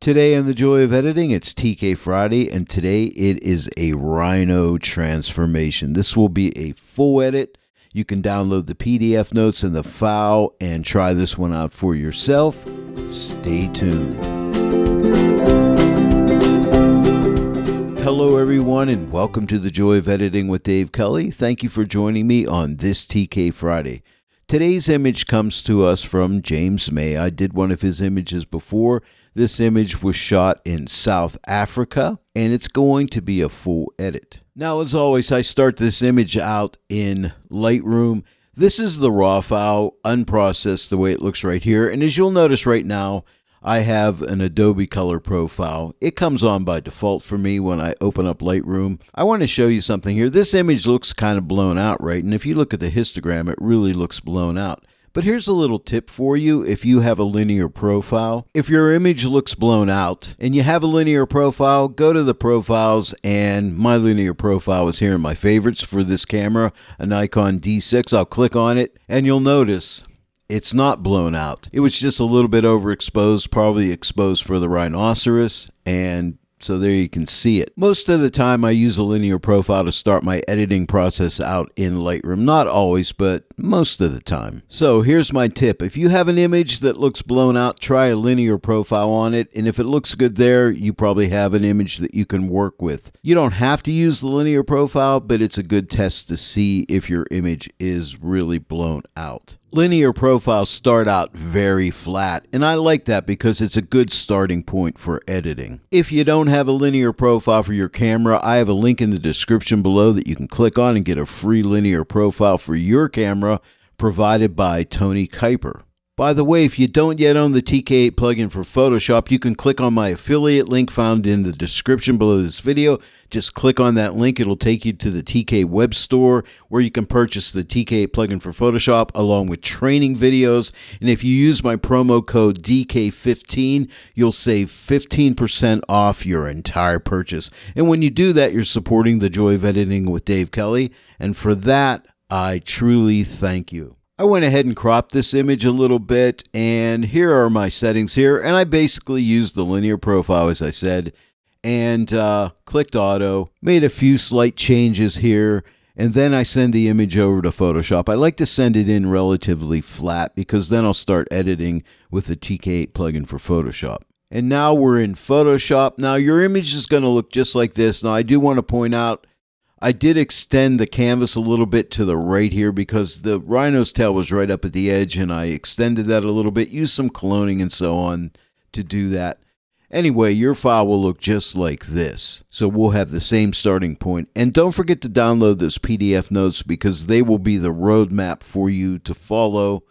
Today on The Joy of Editing, it's TK Friday, and today it is a Rhino transformation. This will be a full edit. You can download the PDF notes and the file and try this one out for yourself. Stay tuned. Hello everyone, and welcome to The Joy of Editing with Dave Kelly. Thank you for joining me on this TK Friday. Today's image comes to us from James May. I did one of his images before. This image was shot in South Africa, and it's going to be a full edit. Now, as always, I start this image out in Lightroom. This is the raw file, unprocessed, the way it looks right here. And as you'll notice right now, I have an Adobe Color profile. It comes on by default for me when I open up Lightroom. I want to show you something here. This image looks kind of blown out, right? And if you look at the histogram, it really looks blown out. But here's a little tip for you if you have a linear profile. If your image looks blown out and you have a linear profile, go to the profiles, and my linear profile is here in my favorites for this camera, a Nikon D6. I'll click on it and you'll notice it's not blown out. It was just a little bit overexposed, probably exposed for the rhinoceros, and so there you can see it. Most of the time I use a linear profile to start my editing process out in Lightroom. Not always, but most of the time. So here's my tip. If you have an image that looks blown out, try a linear profile on it, and if it looks good there, you probably have an image that you can work with. You don't have to use the linear profile, but it's a good test to see if your image is really blown out. Linear profiles start out very flat, and I like that because it's a good starting point for editing. If you don't have a linear profile for your camera, I have a link in the description below that you can click on and get a free linear profile for your camera provided by Tony Kuiper. By the way, if you don't yet own the TK8 plugin for Photoshop, you can click on my affiliate link found in the description below this video. Just click on that link. It'll take you to the TK web store where you can purchase the TK8 plugin for Photoshop along with training videos. And if you use my promo code DK15, you'll save 15% off your entire purchase. And when you do that, you're supporting The Joy of Editing with Dave Kelly. And for that, I truly thank you. I went ahead and cropped this image a little bit, and here are my settings here, and I basically used the linear profile as I said, and clicked auto, made a few slight changes here, and then I send the image over to Photoshop. I like to send it in relatively flat because then I'll start editing with the TK8 plugin for Photoshop. And now we're in Photoshop. Now your image is going to look just like this. Now I do want to point out I did extend the canvas a little bit to the right here because the rhino's tail was right up at the edge, and I extended that a little bit, used some cloning and so on to do that. Anyway, your file will look just like this. So we'll have the same starting point. And don't forget to download those PDF notes because they will be the roadmap for you to follow.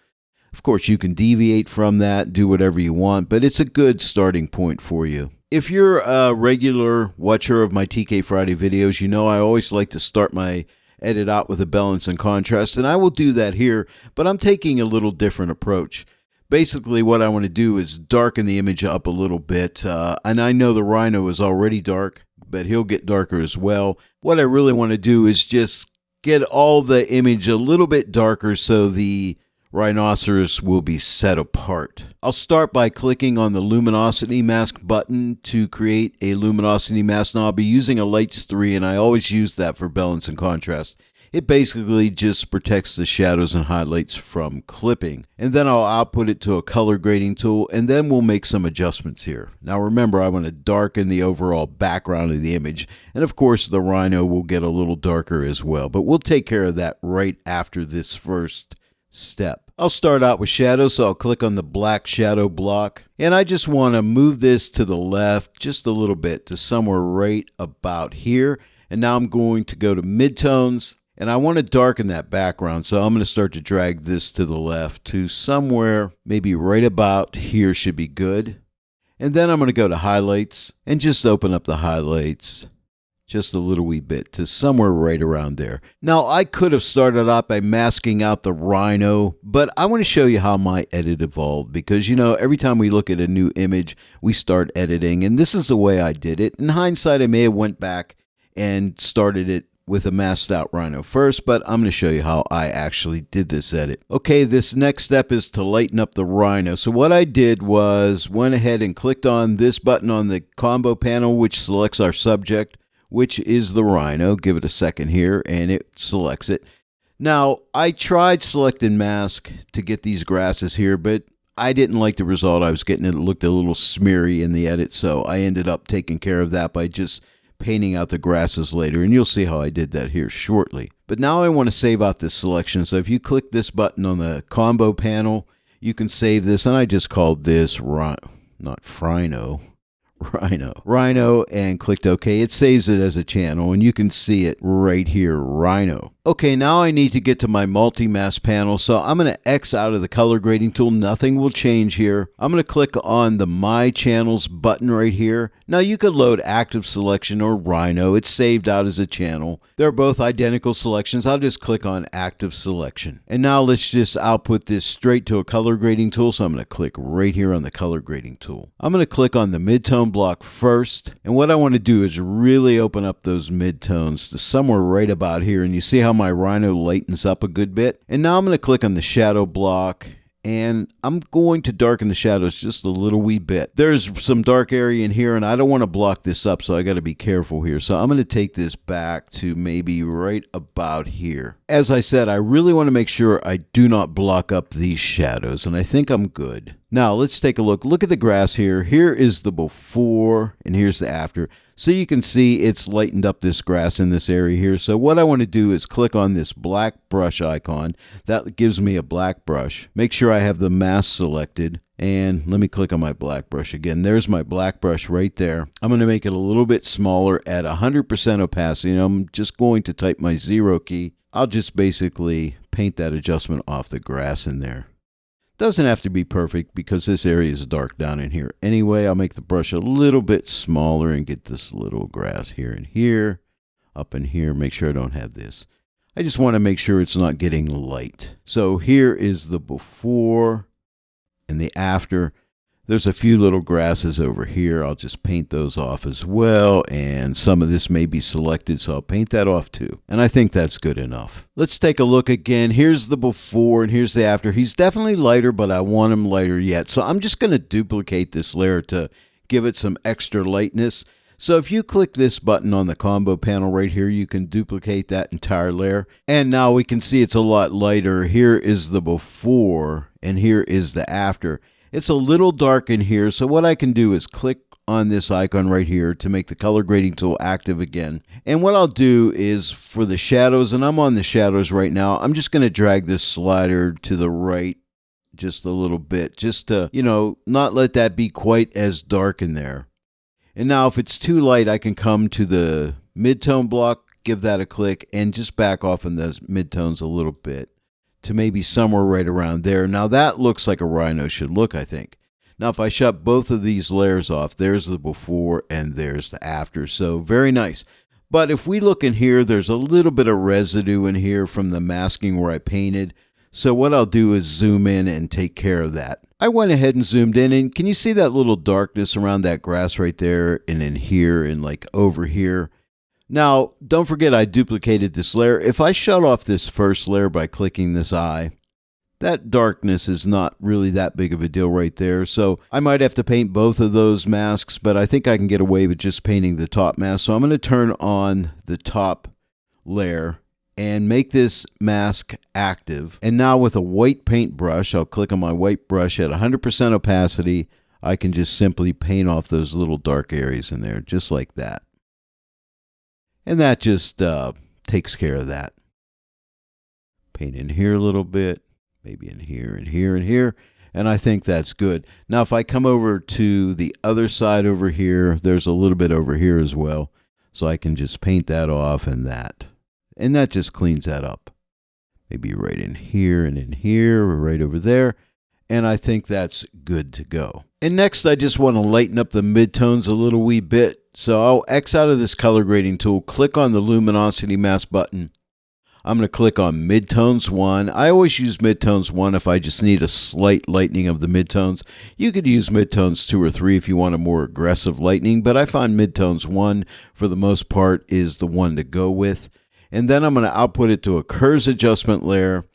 Of course, you can deviate from that, do whatever you want, but it's a good starting point for you. If you're a regular watcher of my TK Friday videos, you know I always like to start my edit out with a balance and contrast, and I will do that here, but I'm taking a little different approach. Basically, what I want to do is darken the image up a little bit, and I know the rhino is already dark, but he'll get darker as well. What I really want to do is just get all the image a little bit darker so the rhinoceros will be set apart. I'll start by clicking on the luminosity mask button to create a luminosity mask. Now I'll be using a Lights 3, and I always use that for balance and contrast. It basically just protects the shadows and highlights from clipping. And then I'll output it to a color grading tool, and then we'll make some adjustments here. Now remember, I want to darken the overall background of the image, and of course the rhino will get a little darker as well, but we'll take care of that right after this first step. I'll start out with shadow, so I'll click on the black shadow block, and I just want to move this to the left just a little bit to somewhere right about here. And now I'm going to go to midtones, and I want to darken that background, so I'm going to start to drag this to the left to somewhere maybe right about here should be good. And then I'm going to go to highlights and just open up the highlights just a little wee bit to somewhere right around there. Now, I could have started out by masking out the rhino, but I want to show you how my edit evolved because, you know, every time we look at a new image, we start editing, and this is the way I did it. In hindsight, I may have went back and started it with a masked out Rhino first, but I'm going to show you how I actually did this edit. Okay, this next step is to lighten up the Rhino. So what I did was went ahead and clicked on this button on the combo panel, which selects our subject, which is the Rhino. Give it a second here, and it selects it. Now, I tried selecting mask to get these grasses here, but I didn't like the result I was getting. It looked a little smeary in the edit, so I ended up taking care of that by just painting out the grasses later, and you'll see how I did that here shortly. But now I want to save out this selection, so if you click this button on the combo panel, you can save this, and I just called this Rhino, and clicked OK. It saves it as a channel, and you can see it right here, Rhino. Okay, now I need to get to my multi-mask panel, so I'm going to X out of the color grading tool. Nothing will change here. I'm going to click on the My Channels button right here. Now you could load Active Selection or Rhino. It's saved out as a channel. They're both identical selections. I'll just click on Active Selection. And now let's just output this straight to a color grading tool, so I'm going to click right here on the color grading tool. I'm going to click on the midtone block first, and what I want to do is really open up those midtones to somewhere right about here, and you see how my Rhino lightens up a good bit. And now I'm going to click on the shadow block, and I'm going to darken the shadows just a little wee bit. There's some dark area in here, and I don't want to block this up, so I got to be careful here. So I'm going to take this back to maybe right about here. As I said, I really want to make sure I do not block up these shadows, and I think I'm good. Now let's take a look. Look at the grass here. Here is the before, and here's the after. So you can see it's lightened up this grass in this area here. So what I want to do is click on this black brush icon. That gives me a black brush. Make sure I have the mask selected. And let me click on my black brush again. There's my black brush right there. I'm going to make it a little bit smaller at 100% opacity. And I'm just going to type my 0 key. I'll just basically paint that adjustment off the grass in there. Doesn't have to be perfect because this area is dark down in here. Anyway, I'll make the brush a little bit smaller and get this little grass here and here, up in here. Make sure I don't have this. I just want to make sure it's not getting light. So here is the before and the after. There's a few little grasses over here. I'll just paint those off as well. And some of this may be selected, so I'll paint that off too. And I think that's good enough. Let's take a look again. Here's the before and here's the after. He's definitely lighter, but I want him lighter yet. So I'm just going to duplicate this layer to give it some extra lightness. So if you click this button on the combo panel right here, you can duplicate that entire layer. And now we can see it's a lot lighter. Here is the before and here is the after. It's a little dark in here, so what I can do is click on this icon right here to make the color grading tool active again. And what I'll do is for the shadows, and I'm on the shadows right now, I'm just going to drag this slider to the right just a little bit, just to, not let that be quite as dark in there. And now if it's too light, I can come to the midtone block, give that a click, and just back off in those midtones a little bit to maybe somewhere right around there. Now that looks like a Rhino should look, I think. Now if I shut both of these layers off, there's the before and there's the after. So very nice. But if we look in here, there's a little bit of residue in here from the masking where I painted. So what I'll do is zoom in and take care of that. I went ahead and zoomed in, and can you see that little darkness around that grass right there and in here and like over here? Now, don't forget I duplicated this layer. If I shut off this first layer by clicking this eye, that darkness is not really that big of a deal right there. So I might have to paint both of those masks, but I think I can get away with just painting the top mask. So I'm going to turn on the top layer and make this mask active. And now with a white paintbrush, I'll click on my white brush at 100% opacity. I can just simply paint off those little dark areas in there, just like that. And that just takes care of that. Paint in here a little bit, maybe in here and here and here. And I think that's good. Now, if I come over to the other side over here, there's a little bit over here as well. So I can just paint that off and that. And that just cleans that up. Maybe right in here, or right over there. And I think that's good to go. And next, I just want to lighten up the midtones a little wee bit. So I'll X out of this color grading tool, click on the luminosity mask button. I'm going to click on midtones 1. I always use midtones 1 if I just need a slight lightening of the midtones. You could use midtones 2 or 3 if you want a more aggressive lightening, but I find midtones 1 for the most part is the one to go with. And then I'm going to output it to a curves adjustment layer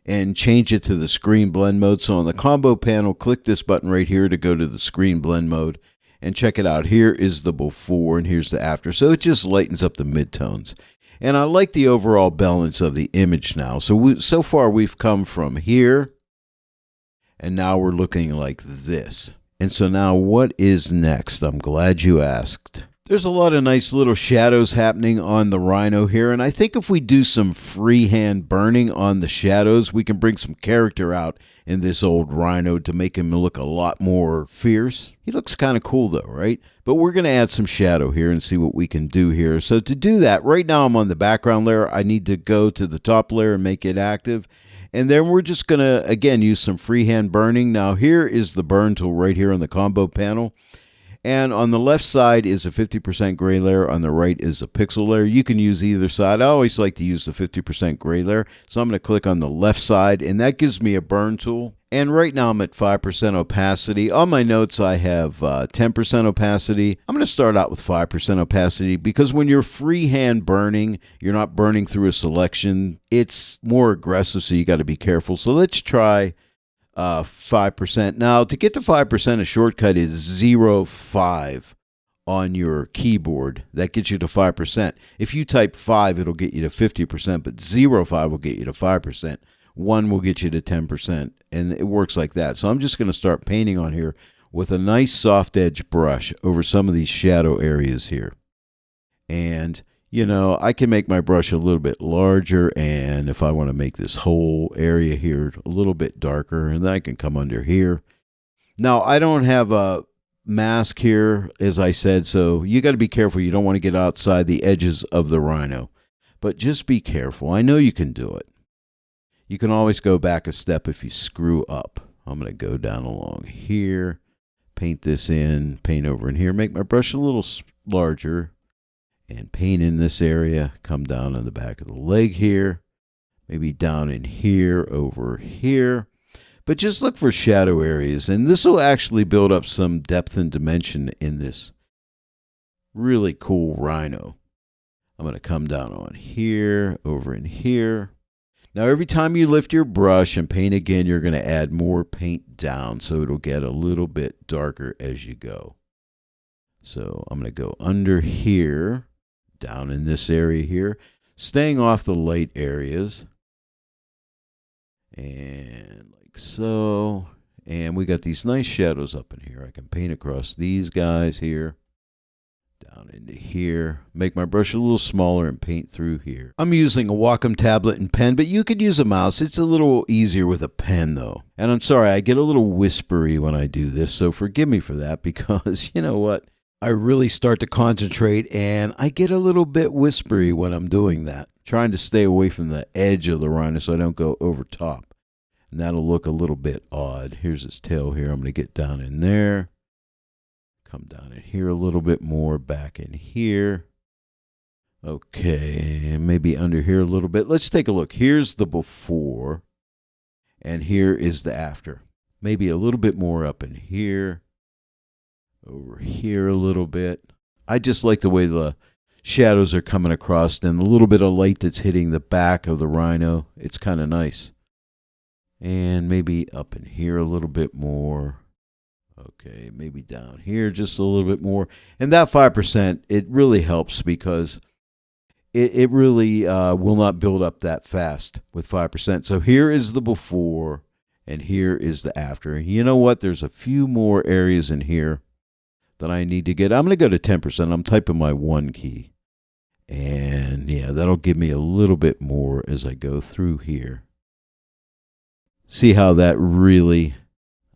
and change it to the screen blend mode. So on the combo panel, click this button right here to go to the screen blend mode. And check it out. Here is the before and here's the after. So it just lightens up the midtones. And I like the overall balance of the image now. So far we've come from here, and now we're looking like this. And so now what is next? I'm glad you asked. There's a lot of nice little shadows happening on the Rhino here, and I think if we do some freehand burning on the shadows, we can bring some character out in this old Rhino to make him look a lot more fierce. He looks kind of cool though, right? But we're going to add some shadow here and see what we can do here. So to do that, right now I'm on the background layer. I need to go to the top layer and make it active. And then we're just going to, again, use some freehand burning. Now here is the burn tool right here on the combo panel. And on the left side is a 50% gray layer. On the right is a pixel layer. You can use either side. I always like to use the 50% gray layer. So I'm going to click on the left side, and that gives me a burn tool. And right now I'm at 5% opacity. On my notes, I have 10% opacity. I'm going to start out with 5% opacity because when you're freehand burning, you're not burning through a selection. It's more aggressive, so you got to be careful. So let's try 5%. Now, to get to 5%, a shortcut is 0.5 on your keyboard. That gets you to 5%. If you type 5, it'll get you to 50%, but 0.5 will get you to 5%. 1 will get you to 10%, and it works like that. So I'm just going to start painting on here with a nice soft edge brush over some of these shadow areas here. And you know, I can make my brush a little bit larger, and if I want to make this whole area here a little bit darker, and then I can come under here. Now, I don't have a mask here, as I said, so you got to be careful. You don't want to get outside the edges of the Rhino, but just be careful. I know you can do it. You can always go back a step if you screw up. I'm going to go down along here, paint this in, paint over in here, make my brush a little larger, and paint in this area, come down on the back of the leg here, maybe down in here, over here. But just look for shadow areas, and this will actually build up some depth and dimension in this really cool Rhino. I'm going to come down on here, over in here. Now, every time you lift your brush and paint again, you're going to add more paint down, so it'll get a little bit darker as you go. So I'm going to go under here, down in this area here, staying off the light areas, and like so. And we got these nice shadows up in here. I can paint across these guys here, down into here, make my brush a little smaller and paint through here. I'm using a Wacom tablet and pen, but you could use a mouse. It's a little easier with a pen though. And I'm sorry, I get a little whispery when I do this, so forgive me for that, because you know what? I really start to concentrate and I get a little bit whispery when I'm doing that. Trying to stay away from the edge of the Rhino so I don't go over top. And that'll look a little bit odd. Here's his tail here. I'm going to get down in there. Come down in here a little bit more, back in here. Okay, maybe under here a little bit. Let's take a look. Here's the before, and here is the after. Maybe a little bit more up in here. Over here a little bit. I just like the way the shadows are coming across and the little bit of light that's hitting the back of the Rhino. It's kind of nice. And maybe up in here a little bit more. Okay, maybe down here just a little bit more. And that 5%, it really helps because it really will not build up that fast with 5%. So here is the before and here is the after. You know what? There's a few more areas in here that I need to get. I'm going to go to 10%. I'm typing my 1 key. And yeah, that'll give me a little bit more as I go through here. See how that really,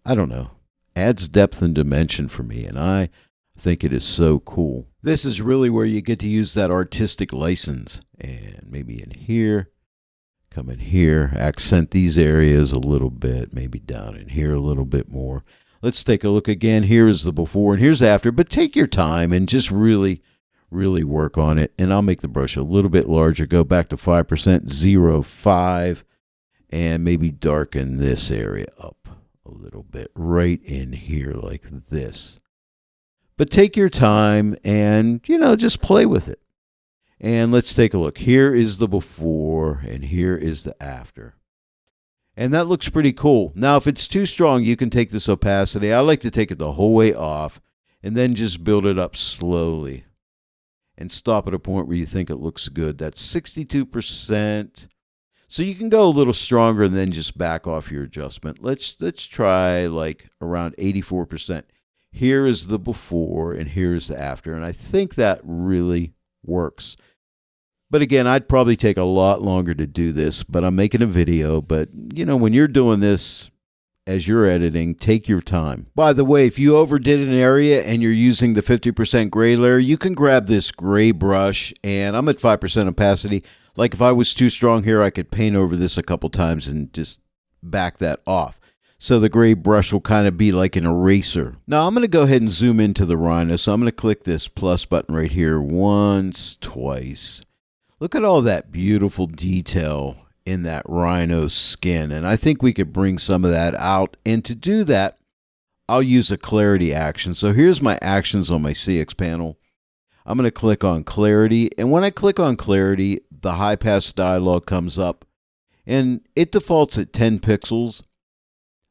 I don't know, adds depth and dimension for me. And I think it is so cool. This is really where you get to use that artistic license. And maybe in here, come in here, accent these areas a little bit, maybe down in here a little bit more. Let's take a look again. Here is the before and here's after, but take your time and just really work on it. And I'll make the brush a little bit larger, go back to 5%, 0.5, and maybe darken this area up a little bit right in here like this. But take your time and, you know, just play with it. And let's take a look. Here is the before and here is the after. And that looks pretty cool. Now, if it's too strong, you can take this opacity. I like to take it the whole way off and then just build it up slowly and stop at a point where you think it looks good. That's 62%. So you can go a little stronger and then just back off your adjustment. Let's try like around 84%. Here is the before and here is the after. And I think that really works. But again, I'd probably take a lot longer to do this, but I'm making a video. But, you know, when you're doing this as you're editing, take your time. By the way, if you overdid an area and you're using the 50% gray layer, you can grab this gray brush, and I'm at 5% opacity. Like if I was too strong here, I could paint over this a couple times and just back that off. So the gray brush will kind of be like an eraser. Now I'm going to go ahead and zoom into the Rhino. So I'm going to click this plus button right here once, twice. Look at all that beautiful detail in that Rhino skin. And I think we could bring some of that out. And to do that, I'll use a clarity action. So here's my actions on my CX panel. I'm going to click on clarity. And when I click on clarity, the high pass dialog comes up. And it defaults at 10 pixels.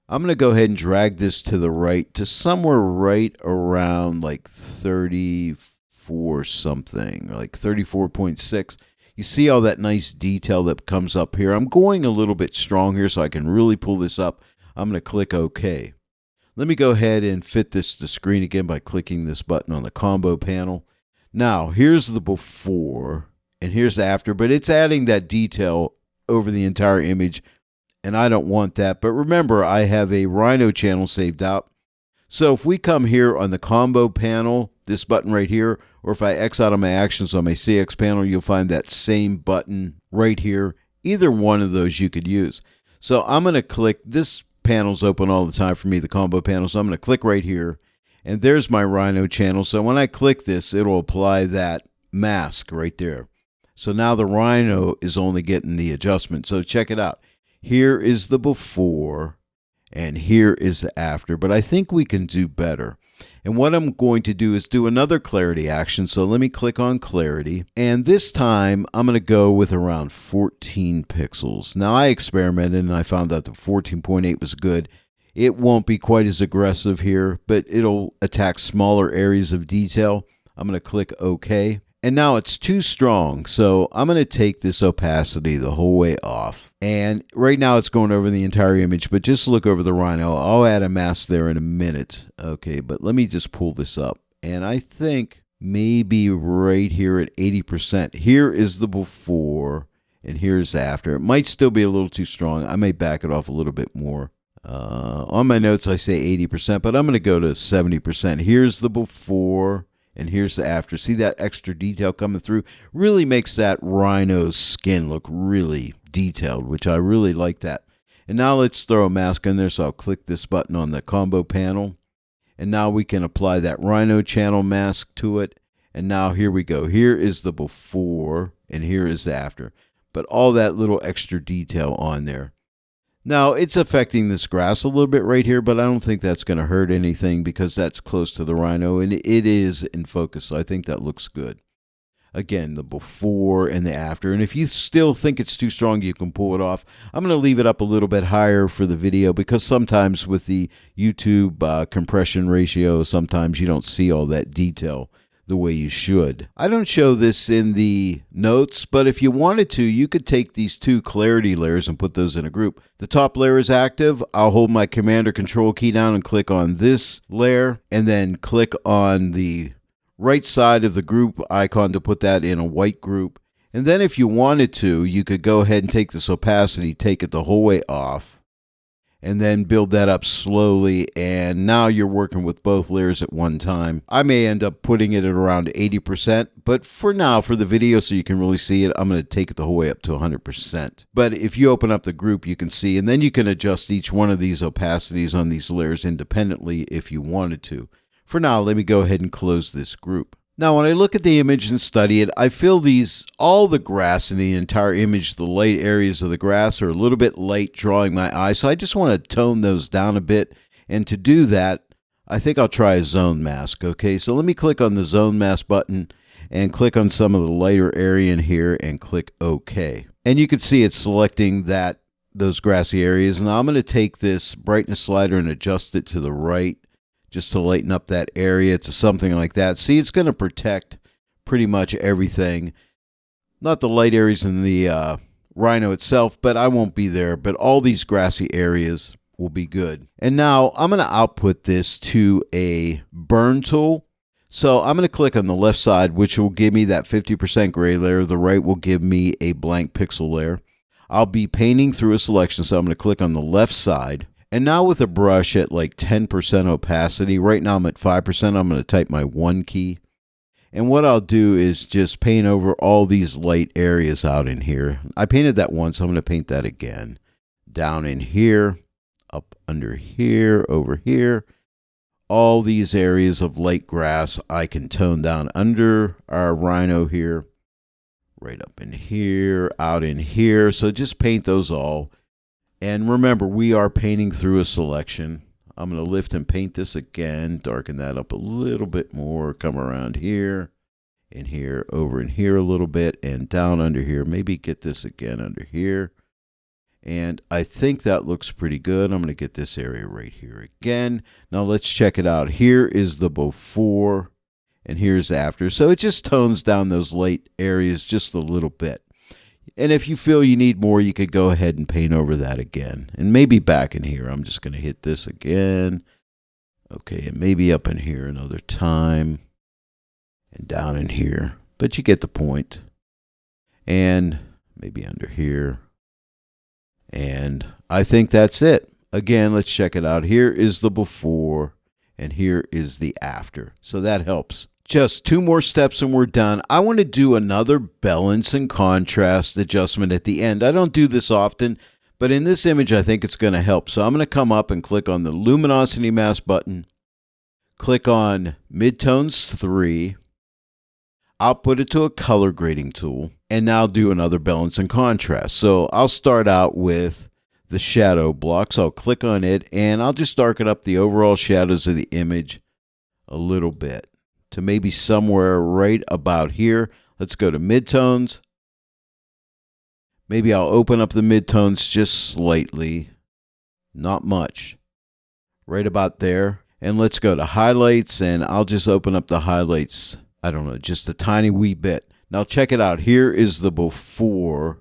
I'm going to go ahead and drag this to the right to somewhere right around like 34 something, like 34.6. You see all that nice detail that comes up here. I'm going a little bit strong here so I can really pull this up. I'm going to click OK. Let me go ahead and fit this to screen again by clicking this button on the combo panel. Now, here's the before and here's the after, but it's adding that detail over the entire image, and I don't want that. But remember, I have a Rhino channel saved out. So if we come here on the combo panel, this button right here, or if I X out of my actions on my CX panel, you'll find that same button right here. Either one of those you could use. So I'm going to click, this panel's open all the time for me, the combo panel. So I'm going to click right here, and there's my Rhino channel. So when I click this, it'll apply that mask right there. So now the Rhino is only getting the adjustment. So check it out. Here is the before, and here is the after. But I think we can do better. And what I'm going to do is do another clarity action. So let me click on clarity. And this time I'm going to go with around 14 pixels. Now I experimented and I found out that 14.8 was good. It won't be quite as aggressive here, but it'll attack smaller areas of detail. I'm going to click OK. And now it's too strong, so I'm going to take this opacity the whole way off. And right now it's going over the entire image, but just look over the Rhino. I'll add a mask there in a minute. Okay, but let me just pull this up. And I think maybe right here at 80%. Here is the before, and here's the after. It might still be a little too strong. I may back it off a little bit more. On my notes I say 80%, but I'm going to go to 70%. Here's the before. And here's the after. See that extra detail coming through? Really makes that Rhino's skin look really detailed, which I really like that. And now let's throw a mask in there. So I'll click this button on the combo panel. And now we can apply that Rhino channel mask to it. And now here we go. Here is the before and here is the after. But all that little extra detail on there. Now, it's affecting this grass a little bit right here, but I don't think that's going to hurt anything because that's close to the Rhino, and it is in focus, so I think that looks good. Again, the before and the after, and if you still think it's too strong, you can pull it off. I'm going to leave it up a little bit higher for the video because sometimes with the YouTube compression ratio, sometimes you don't see all that detail the way you should. I don't show this in the notes, but if you wanted to, you could take these two clarity layers and put those in a group. The top layer is active. I'll hold my Command or Control key down and click on this layer, and then click on the right side of the group icon to put that in a white group. And then if you wanted to, you could go ahead and take this opacity, take it the whole way off, and then build that up slowly, and now you're working with both layers at one time. I may end up putting it at around 80%, but for now, for the video so you can really see it, I'm going to take it the whole way up to 100%. But if you open up the group, you can see, and then you can adjust each one of these opacities on these layers independently if you wanted to. For now, let me go ahead and close this group. Now, when I look at the image and study it, I feel all the grass in the entire image, the light areas of the grass are a little bit light, drawing my eye. So I just want to tone those down a bit. And to do that, I think I'll try a zone mask. Okay, so let me click on the zone mask button. and click on some of the lighter area in here and click OK. And you can see it's selecting those grassy areas. Now I'm going to take this brightness slider and adjust it to the right just to lighten up that area to something like that. See, it's going to protect pretty much everything. Not the light areas in the Rhino itself, but I won't be there. But all these grassy areas will be good. And now I'm going to output this to a burn tool. So I'm going to click on the left side, which will give me that 50% gray layer. The right will give me a blank pixel layer. I'll be painting through a selection, so I'm going to click on the left side. And now with a brush at like 10% opacity, right now I'm at 5%, I'm going to type my 1 key. And what I'll do is just paint over all these light areas out in here. I painted that once, so I'm going to paint that again. Down in here, up under here, over here. All these areas of light grass I can tone down under our Rhino here. Right up in here, out in here. So just paint those all. And remember, we are painting through a selection. I'm going to lift and paint this again, darken that up a little bit more, come around here, in here, over in here a little bit, and down under here. Maybe get this again under here. And I think that looks pretty good. I'm going to get this area right here again. Now let's check it out. Here is the before, and here's after. So it just tones down those light areas just a little bit. And if you feel you need more, you could go ahead and paint over that again. And maybe back in here, I'm just going to hit this again. Okay, and maybe up in here another time. And down in here. But you get the point. And maybe under here. And I think that's it. Again, let's check it out. Here is the before, and here is the after. So that helps. Just 2 more steps and we're done. I want to do another balance and contrast adjustment at the end. I don't do this often, but in this image, I think it's going to help. So I'm going to come up and click on the luminosity mask button, click on midtones 3, output it to a color grading tool, and now do another balance and contrast. So I'll start out with the shadow blocks. I'll click on it, and I'll just darken up the overall shadows of the image a little bit to maybe somewhere right about here. Let's go to midtones. Maybe I'll open up the midtones just slightly, not much, right about there. And let's go to highlights, and I'll just open up the highlights, I don't know, just a tiny wee bit. Now check it out. Here is the before,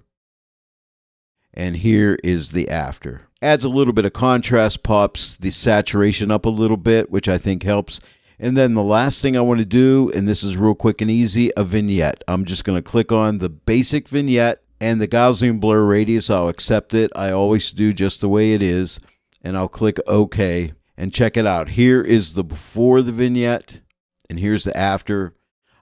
and here is the after. Adds a little bit of contrast, pops the saturation up a little bit, which I think helps. And then the last thing I want to do, and this is real quick and easy, a vignette. I'm just going to click on the basic vignette, and the Gaussian blur radius, I'll accept it. I always do just the way it is. And I'll click OK. And check it out. Here is the before the vignette, and here's the after.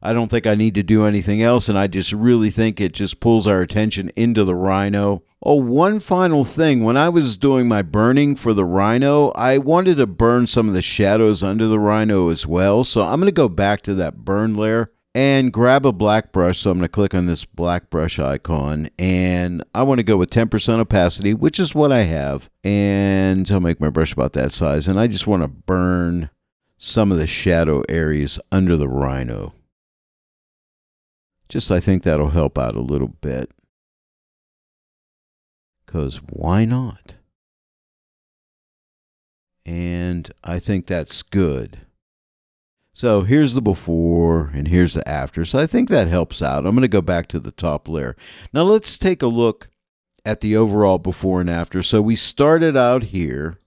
I don't think I need to do anything else, and I just really think it just pulls our attention into the Rhino. Oh, one final thing. When I was doing my burning for the Rhino, I wanted to burn some of the shadows under the Rhino as well. So I'm going to go back to that burn layer and grab a black brush. So I'm going to click on this black brush icon, and I want to go with 10% opacity, which is what I have. And I'll make my brush about that size, and I just want to burn some of the shadow areas under the Rhino. Just I think that'll help out a little bit. Because why not? And I think that's good. So here's the before and here's the after. So I think that helps out. I'm going to go back to the top layer. Now let's take a look at the overall before and after. So we started out here,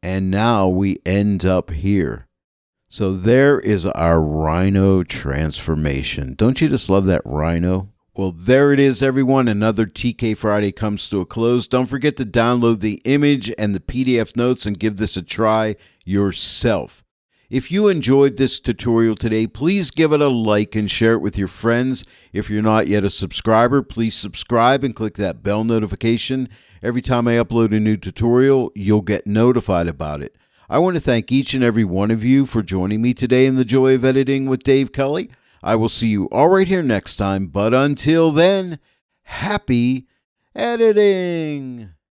and now we end up here. So there is our Rhino transformation. Don't you just love that Rhino? Well, there it is, everyone. Another TK Friday comes to a close. Don't forget to download the image and the PDF notes and give this a try yourself. If you enjoyed this tutorial today, please give it a like and share it with your friends. If you're not yet a subscriber, please subscribe and click that bell notification. Every time I upload a new tutorial, you'll get notified about it. I want to thank each and every one of you for joining me today in the Joy of Editing with Dave Kelly. I will see you all right here next time, but until then, happy editing!